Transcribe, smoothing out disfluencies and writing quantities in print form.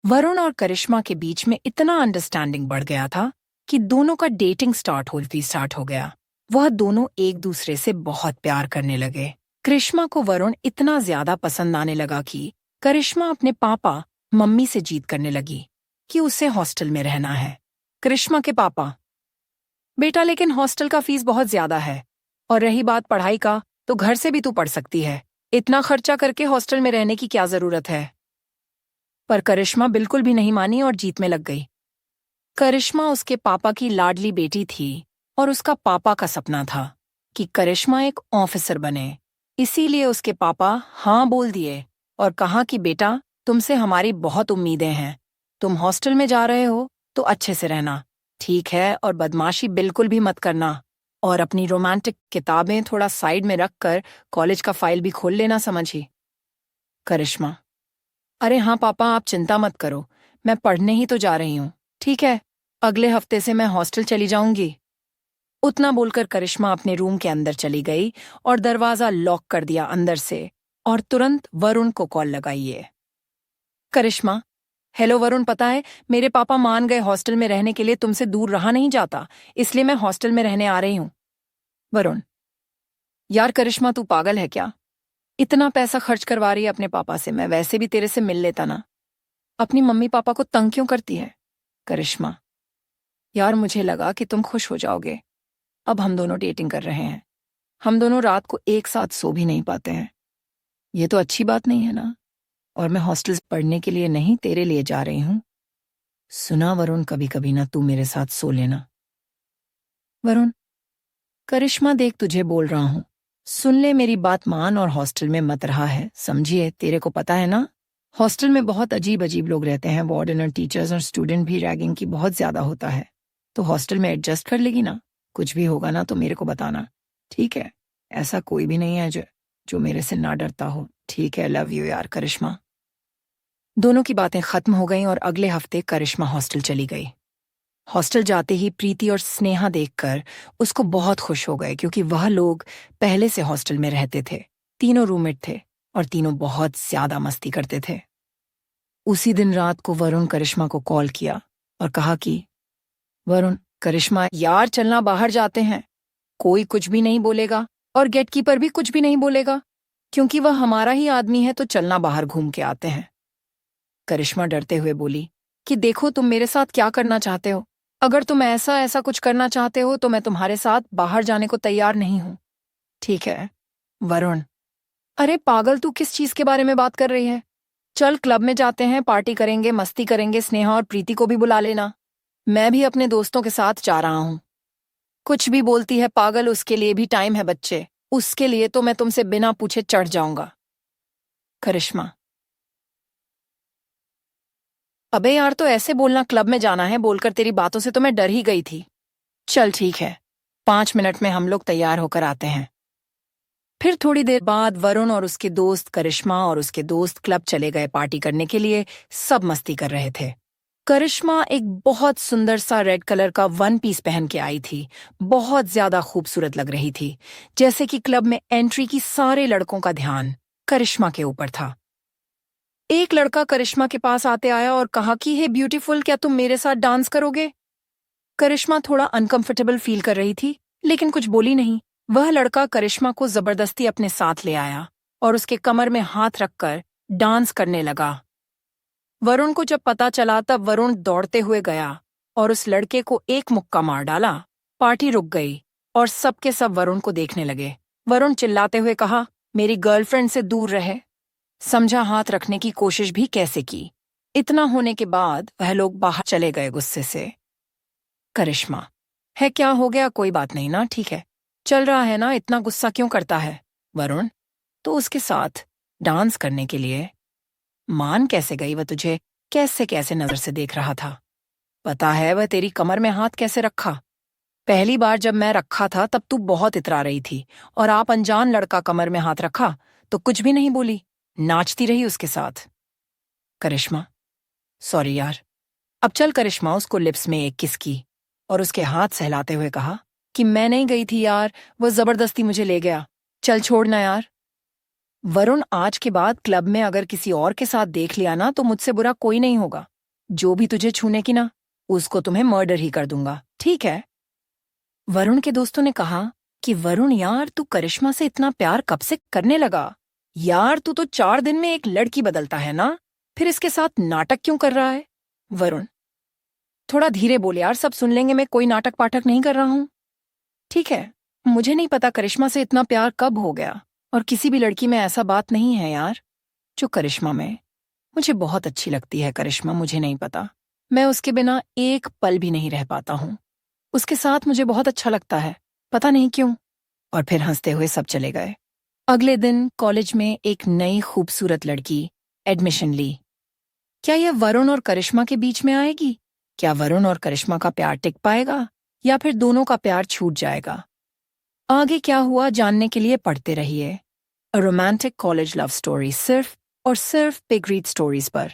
वरुण और करिश्मा के बीच में इतना अंडरस्टैंडिंग बढ़ गया था कि दोनों का डेटिंग स्टार्ट हो गया। वह दोनों एक दूसरे से बहुत प्यार करने लगे। करिश्मा को वरुण इतना ज्यादा पसंद आने लगा कि करिश्मा अपने पापा मम्मी से जीत करने लगी कि उसे हॉस्टल में रहना है। करिश्मा के पापा: बेटा, लेकिन हॉस्टल का फीस बहुत ज्यादा है, और रही बात पढ़ाई का, तो घर से भी तू पढ़ सकती है। इतना खर्चा करके हॉस्टल में रहने की क्या जरूरत है? पर करिश्मा बिल्कुल भी नहीं मानी और जीत में लग गई। करिश्मा उसके पापा की लाडली बेटी थी और उसका पापा का सपना था कि करिश्मा एक ऑफिसर बने। इसीलिए उसके पापा हाँ बोल दिए और कहा कि बेटा, तुमसे हमारी बहुत उम्मीदें हैं। तुम हॉस्टल में जा रहे हो तो अच्छे से रहना, ठीक है? और बदमाशी बिल्कुल भी मत करना, और अपनी रोमांटिक किताबें थोड़ा साइड में रखकर कॉलेज का फाइल भी खोल लेना, समझी? करिश्मा: अरे हाँ पापा, आप चिंता मत करो, मैं पढ़ने ही तो जा रही हूँ। ठीक है, अगले हफ्ते से मैं हॉस्टल चली जाऊंगी। उतना बोलकर करिश्मा अपने रूम के अंदर चली गई और दरवाजा लॉक कर दिया अंदर से, और तुरंत वरुण को कॉल लगाई। करिश्मा: हेलो वरुण, पता है मेरे पापा मान गए हॉस्टल में रहने के लिए, तुमसे दूर रहा नहीं जाता, इसलिए मैं हॉस्टल में रहने आ रही हूँ। वरुण: यार करिश्मा, तू पागल है क्या? इतना पैसा खर्च करवा रही है अपने पापा से, मैं वैसे भी तेरे से मिल लेता ना। अपनी मम्मी पापा को तंग क्यों करती है? करिश्मा: यार मुझे लगा कि तुम खुश हो जाओगे। अब हम दोनों डेटिंग कर रहे हैं, हम दोनों रात को एक साथ सो भी नहीं पाते हैं। ये तो अच्छी बात नहीं है ना? और मैं हॉस्टल पढ़ने के लिए नहीं, तेरे लिए जा रही हूँ। सुना वरुण, कभी कभी ना तू मेरे साथ सो लेना। वरुण: करिश्मा देख, तुझे बोल रहा हूँ, सुन ले, मेरी बात मान और हॉस्टल में मत रहा है, समझिए? तेरे को पता है ना, हॉस्टल में बहुत अजीब अजीब लोग रहते हैं, वार्डन और टीचर्स और स्टूडेंट भी, रैगिंग की बहुत ज्यादा होता है। तो हॉस्टल में एडजस्ट कर लेगी ना? कुछ भी होगा ना तो मेरे को बताना, ठीक है? ऐसा कोई भी नहीं है जो मेरे से ना डरता हो, ठीक है? लव यू यार करिश्मा। दोनों की बातें खत्म हो गईं और अगले हफ्ते करिश्मा हॉस्टल चली गई। हॉस्टल जाते ही प्रीति और स्नेहा देखकर उसको बहुत खुश हो गए, क्योंकि वह लोग पहले से हॉस्टल में रहते थे। तीनों रूममेट थे और तीनों बहुत ज्यादा मस्ती करते थे। उसी दिन रात को वरुण करिश्मा को कॉल किया और कहा कि वरुण, करिश्मा, यार चलना, बाहर जाते हैं। कोई कुछ भी नहीं बोलेगा और गेटकीपर भी कुछ भी नहीं बोलेगा, क्योंकि वह हमारा ही आदमी है, तो चलना, बाहर घूम के आते हैं। करिश्मा डरते हुए बोली कि देखो, तुम मेरे साथ क्या करना चाहते हो? अगर तुम ऐसा ऐसा कुछ करना चाहते हो तो मैं तुम्हारे साथ बाहर जाने को तैयार नहीं हूं। ठीक है? वरुण: अरे पागल, तू किस चीज के बारे में बात कर रही है? चल, क्लब में जाते हैं, पार्टी करेंगे, मस्ती करेंगे, स्नेहा और प्रीति को भी बुला लेना। मैं भी अपने दोस्तों के साथ जा रहा हूं। कुछ भी बोलती है पागल, उसके लिए भी टाइम है बच्चे, उसके लिए तो मैं तुमसे बिना पूछे चढ़ जाऊंगा। करिश्मा: अबे यार, तो ऐसे बोलना क्लब में जाना है बोलकर तेरी बातों से तो मैं डर ही गई थी। चल ठीक है, 5 मिनट में हम लोग तैयार होकर आते हैं। फिर थोड़ी देर बाद वरुण और उसके दोस्त, करिश्मा और उसके दोस्त क्लब चले गए पार्टी करने के लिए। सब मस्ती कर रहे थे। करिश्मा एक बहुत सुंदर सा रेड कलर का वन पीस पहन के आई थी। बहुत ज्यादा खूबसूरत लग रही थी, जैसे कि क्लब में एंट्री की सारे लड़कों का ध्यान करिश्मा के ऊपर था। एक लड़का करिश्मा के पास आते आया और कहा कि हे ब्यूटीफुल, क्या तुम मेरे साथ डांस करोगे? करिश्मा थोड़ा अनकंफर्टेबल फील कर रही थी, लेकिन कुछ बोली नहीं। वह लड़का करिश्मा को जबरदस्ती अपने साथ ले आया और उसके कमर में हाथ रखकर डांस करने लगा। वरुण को जब पता चला तब वरुण दौड़ते हुए गया और उस लड़के को एक मुक्का मार डाला। पार्टी रुक गई और सबके सब वरुण को देखने लगे। वरुण चिल्लाते हुए कहा, मेरी गर्लफ्रेंड से दूर रहे। समझा, हाथ रखने की कोशिश भी कैसे की। इतना होने के बाद वह लोग बाहर चले गए गुस्से से। करिश्मा: है क्या हो गया? कोई बात नहीं ना, ठीक है, चल रहा है ना, इतना गुस्सा क्यों करता है? वरुण: तो उसके साथ डांस करने के लिए मान कैसे गई? वह तुझे कैसे कैसे नजर से देख रहा था? पता है वह तेरी कमर में हाथ कैसे रखा? पहली बार जब मैं रखा था तब तू बहुत इतरा रही थी, और आप अनजान लड़का कमर में हाथ रखा तो कुछ भी नहीं बोली, नाचती रही उसके साथ। करिश्मा: सॉरी यार। अब चल। करिश्मा उसको लिप्स में एक किस की और उसके हाथ सहलाते हुए कहा कि मैं नहीं गई थी यार, वो जबरदस्ती मुझे ले गया, चल छोड़ना यार। वरुण, आज के बाद क्लब में अगर किसी और के साथ देख लिया ना तो मुझसे बुरा कोई नहीं होगा, जो भी तुझे छूने की ना, उसको तुम्हें मर्डर ही कर दूंगा, ठीक है? वरुण के दोस्तों ने कहा कि वरुण यार, तू करिश्मा से इतना प्यार कब से करने लगा? यार तू तो 4 दिन में एक लड़की बदलता है ना, फिर इसके साथ नाटक क्यों कर रहा है? वरुण, थोड़ा धीरे बोल यार, सब सुन लेंगे, मैं कोई नाटक पाठक नहीं कर रहा हूं। ठीक है, मुझे नहीं पता करिश्मा से इतना प्यार कब हो गया, और किसी भी लड़की में ऐसा बात नहीं है यार जो करिश्मा में। मुझे बहुत अच्छी लगती है करिश्मा, मुझे नहीं पता, मैं उसके बिना एक पल भी नहीं रह पाता हूँ। उसके साथ मुझे बहुत अच्छा लगता है, पता नहीं क्यों। और फिर हंसते हुए सब चले गए। अगले दिन कॉलेज में एक नई खूबसूरत लड़की एडमिशन ली। क्या यह वरुण और करिश्मा के बीच में आएगी? क्या वरुण और करिश्मा का प्यार टिक पाएगा, या फिर दोनों का प्यार छूट जाएगा? आगे क्या हुआ जानने के लिए पढ़ते रहिए a romantic college love story, सिर्फ और सिर्फ पिग रीड स्टोरीज पर।